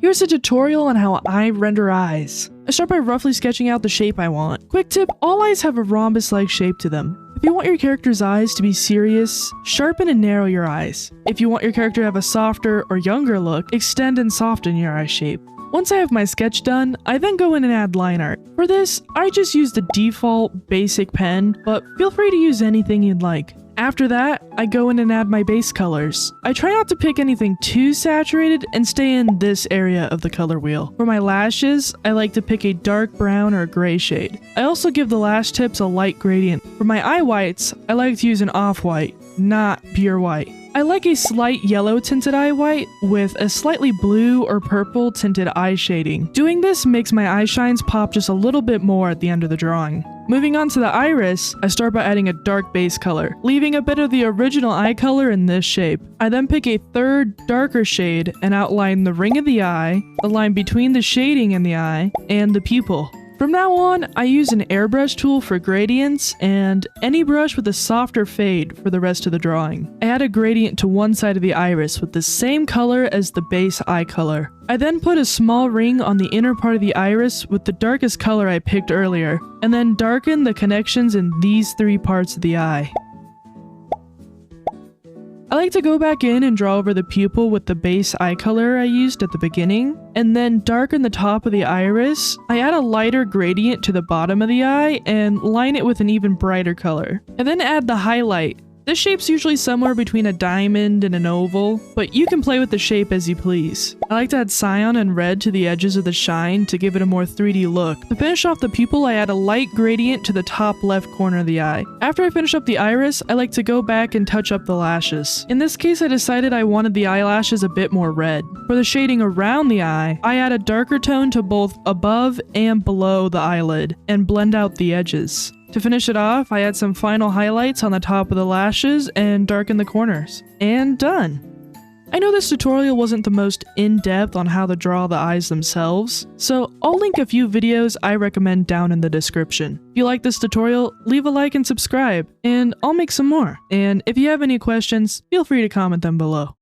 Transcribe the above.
Here's a tutorial on how I render eyes. I start by roughly sketching out the shape I want. Quick tip, all eyes have a rhombus-like shape to them. If you want your character's eyes to be serious, sharpen and narrow your eyes. If you want your character to have a softer or younger look, extend and soften your eye shape. Once I have my sketch done, I then go in and add line art. For this, I just use the default basic pen, but feel free to use anything you'd like. After that, I go in and add my base colors. I try not to pick anything too saturated and stay in this area of the color wheel. For my lashes, I like to pick a dark brown or gray shade. I also give the lash tips a light gradient. For my eye whites, I like to use an off-white, not pure white. I like a slight yellow tinted eye white with a slightly blue or purple tinted eye shading. Doing this makes my eye shines pop just a little bit more at the end of the drawing. Moving on to the iris, I start by adding a dark base color, leaving a bit of the original eye color in this shape. I then pick a third, darker shade and outline the ring of the eye, the line between the shading in the eye, and the pupil. From now on, I use an airbrush tool for gradients and any brush with a softer fade for the rest of the drawing. I add a gradient to one side of the iris with the same color as the base eye color. I then put a small ring on the inner part of the iris with the darkest color I picked earlier, and then darken the connections in these three parts of the eye. I like to go back in and draw over the pupil with the base eye color I used at the beginning, and then darken the top of the iris. I add a lighter gradient to the bottom of the eye and line it with an even brighter color. And then add the highlight. This shape's usually somewhere between a diamond and an oval, but you can play with the shape as you please. I like to add cyan and red to the edges of the shine to give it a more 3D look. To finish off the pupil, I add a light gradient to the top left corner of the eye. After I finish up the iris, I like to go back and touch up the lashes. In this case, I decided I wanted the eyelashes a bit more red. For the shading around the eye, I add a darker tone to both above and below the eyelid and blend out the edges. To finish it off, I add some final highlights on the top of the lashes and darken the corners. And done! I know this tutorial wasn't the most in-depth on how to draw the eyes themselves, so I'll link a few videos I recommend down in the description. If you like this tutorial, leave a like and subscribe, and I'll make some more. And if you have any questions, feel free to comment them below.